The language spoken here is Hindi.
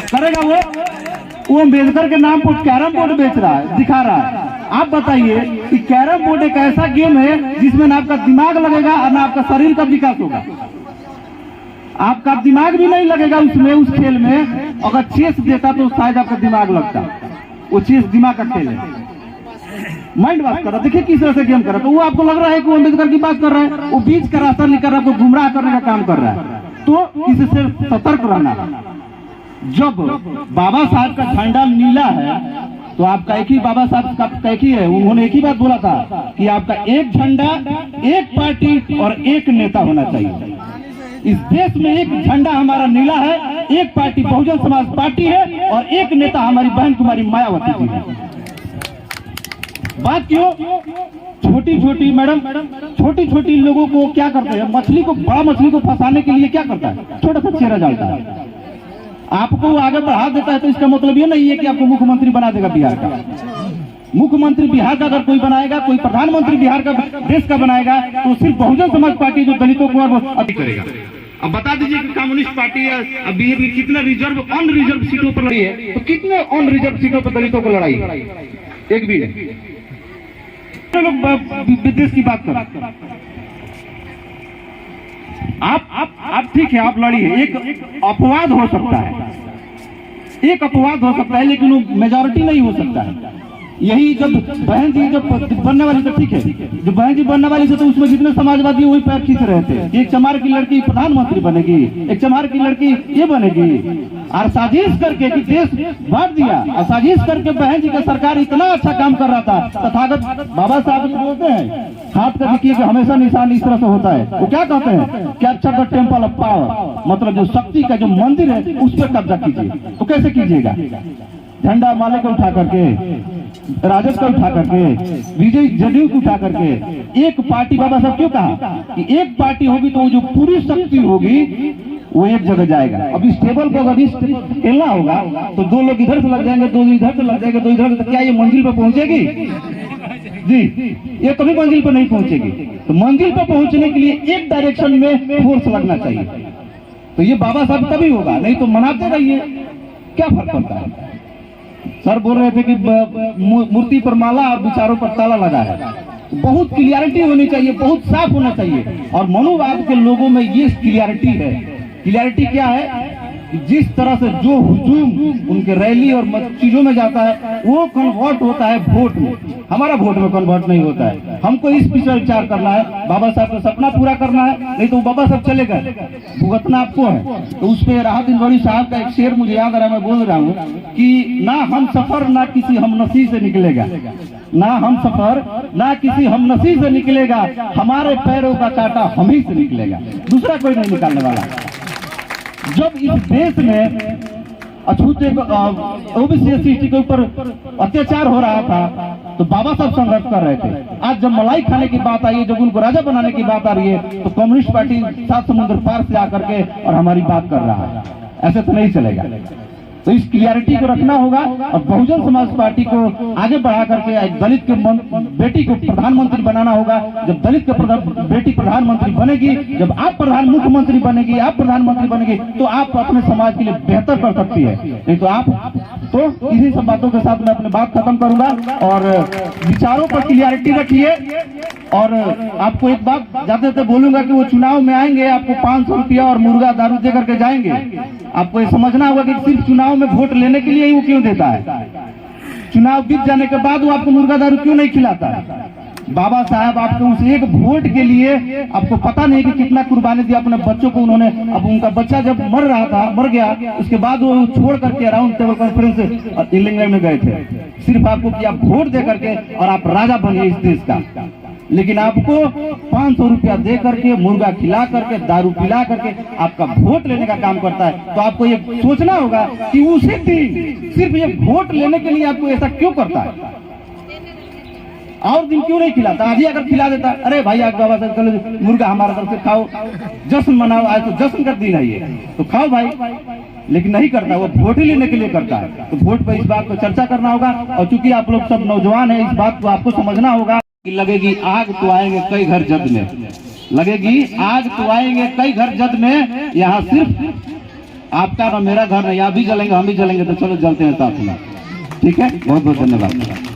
करेगा वो अम्बेडकर के नाम पर कैरम बोर्ड बेच रहा है, दिखा रहा है। आप बताइए कि कैरम बोर्ड एक ऐसा गेम है जिसमें ना आपका दिमाग लगेगा और ना आपका शरीर का विकास होगा। आपका दिमाग भी नहीं लगेगा उसमें, उस खेल में। अगर चेस देता तो शायद आपका दिमाग लगता। वो चेस दिमाग का खेल है, माइंड वॉश कर रहा। देखिए किस तरह से गेम कर रहा है। तो वो आपको लग रहा है कि वो अम्बेडकर की बात कर रहा है, वो बीच का रास्ता निकल रहा है, आपको गुमराह करने का काम कर रहा है। तो इससे सतर्क रहना। जब बाबा साहब का झंडा नीला है तो आपका एक ही बाबा साहब का एक ही है। उन्होंने एक ही बात बोला था कि आपका एक झंडा, एक पार्टी और एक नेता होना चाहिए। इस देश में एक झंडा हमारा नीला है, एक पार्टी बहुजन समाज पार्टी है और एक नेता हमारी बहन कुमारी मायावती जी है। बात क्यों? छोटी छोटी मैडम, छोटी छोटी लोगों को क्या करते हैं, मछली को, बड़ा मछली को फंसाने के लिए क्या करता है, छोटा सा चेहरा डालता है। आपको आगे बढ़ा देता है तो इसका मतलब ये नहीं है कि आपको मुख्यमंत्री बना देगा बिहार का। मुख्यमंत्री बिहार का अगर कोई बनाएगा, कोई प्रधानमंत्री बिहार का, देश का बनाएगा, तो सिर्फ बहुजन समाज पार्टी जो दलितों को अधिक करेगा। अब बता दीजिए कि कम्युनिस्ट पार्टी अभी कितने रिजर्व, अनरिजर्व सीटों पर लड़ी है, तो कितने अनरिजर्व सीटों पर दलितों को लड़ाई? एक भी नहीं। लोग विदेश की बात कर, आप ठीक है, आप लड़िए। एक अपवाद हो सकता है, एक अपवाद हो सकता है, लेकिन वो मेजॉरिटी नहीं हो सकता है। यही जब बहन जी जब बनने वाली, तो ठीक है, जब बहन जी बनने वाली थी तो उसमें जितने समाजवादी वही पैर खींच रहे थे। एक चमार की लड़की प्रधानमंत्री बनेगी, एक चमार की लड़की ये बनेगी, और साजिश करके कि देश बांट दिया, और साजिश करके बहन जी का सरकार इतना अच्छा काम कर रहा था। तथागत बाबा साहब बोलते हैं, हाथ का देखिए कि हमेशा निशान इस तरह से होता है। वो क्या कहते हैं, capture the temple of power, मतलब जो शक्ति का जो मंदिर है उस पर कब्जा कीजिए। तो कैसे कीजिएगा? झंडा माले को उठा करके, राजद को उठा करके, विजय जदयू को उठा करके। एक पार्टी, बाबा साहब क्यों कहा कि एक पार्टी होगी तो जो पूरी शक्ति होगी वो एक जगह जाएगा। अब इस टेबल को अगर इस खेलना होगा तो दो लोग इधर से लग जाएंगे, दो इधर से लग जाएंगे, दो इधर से, तो क्या ये मंजिल पर पहुंचेगी? जी, ये कभी मंजिल पर नहीं पहुंचेगी। तो मंजिल पर पहुंचने के लिए एक डायरेक्शन में फोर्स लगना चाहिए। तो ये बाबा साहब तभी होगा, नहीं तो मनाते रहिए, क्या फर्क पड़ता है। सर बोल रहे थे कि मूर्ति पर माला और विचारों पर ताला लगा है। बहुत क्लियरिटी होनी चाहिए, बहुत साफ होना चाहिए। और मनुवाद के लोगों में ये क्लियरिटी है। क्लियरिटी क्या है? जिस तरह से जो हुजूम उनके रैली और चीजों में जाता है वो कन्वर्ट होता है वोट में। हमारा वोट में कन्वर्ट नहीं होता है। हमको इस विषय विचार करना है, बाबा साहब का सपना पूरा करना है, नहीं तो बाबा साहब चले गए, भुगतना आपको है। तो उस पर राहत इंदौरी साहब का एक शेर मुझे याद आ रहा है, मैं बोल रहा हूँ कि ना हम सफर ना किसी हमनसी से निकलेगा, ना हम सफर ना किसी हमनसी से निकलेगा, हमारे पैरों का कांटा हम ही से निकलेगा, दूसरा कोई नहीं निकालने वाला। जब इस देश में अछूते ओबीसी एससी के ऊपर अत्याचार हो रहा था तो बाबा साहब संघर्ष कर रहे थे। आज जब मलाई खाने की बात आई है, जब उनको राजा बनाने की बात आ रही है, तो कम्युनिस्ट पार्टी 7 समुद्र पार से आकर के और हमारी बात कर रहा है। ऐसे तो नहीं चलेगा। तो इस क्लियरिटी को रखना होगा और बहुजन समाज पार्टी को आगे बढ़ा करके एक दलित के बेटी को प्रधानमंत्री बनाना होगा। जब दलित के बेटी प्रधानमंत्री बनेगी, जब आप मुख्यमंत्री बनेगी, आप प्रधानमंत्री बनेगी, तो आप अपने समाज के लिए बेहतर कर सकती है। नहीं तो आप तो इसी सब बातों के साथ मैं अपनी बात खत्म करूंगा। और विचारों पर क्लियरिटी रखिए। और आपको एक बात जाते जाते बोलूंगा कि वो चुनाव में आएंगे, आपको 500 रुपया और मुर्गा दारू दे करके जाएंगे। आपको ये समझना होगा कि सिर्फ चुनाव में वोट लेने के लिए ही वो क्यों देता है। चुनाव बीत जाने के बाद वो आपको मुर्गा दारू क्यों नहीं खिलाता है। बाबा साहब आपको उस एक वोट के लिए, आपको पता नहीं कि कितना कुर्बानी दिया अपने बच्चों को उन्होंने। अब उनका बच्चा जब मर गया, उसके बाद वो छोड़ करके राउंड टेबल कॉन्फ्रेंस इंग्लैंड में गए थे, सिर्फ आपको कि आप वोट दे करके और आप राजा बनिए इस देश का। लेकिन आपको 500 रुपया दे करके, मुर्गा खिला करके, दारू पिला करके आपका वोट लेने का काम करता है। तो आपको ये सोचना होगा कि उसी दिन सिर्फ ये वोट लेने के लिए आपको ऐसा क्यों करता है, और दिन क्यों नहीं खिलाता। आज ही अगर खिला देता, अरे भाई आप बाबा साहब चलो मुर्गा हमारा तरफ से खाओ, जश्न मनाओ, आज तो जश्न का दिन है ये, तो खाओ भाई। लेकिन नहीं करता, वो वोट ही लेने के लिए करता है। तो वोट पर इस बात को चर्चा करना होगा। और चूंकि आप लोग सब नौजवान हैं, इस बात को आपको समझना होगा कि लगेगी आग तो आएंगे कई घर जद में, लगेगी आग तो आएंगे कई घर जद में। यहाँ सिर्फ आपका ना मेरा घर नहीं, आप भी जलेंगे हम भी जलेंगे, तो चलो जलते हैं साथ में। ठीक है, बहुत बहुत धन्यवाद।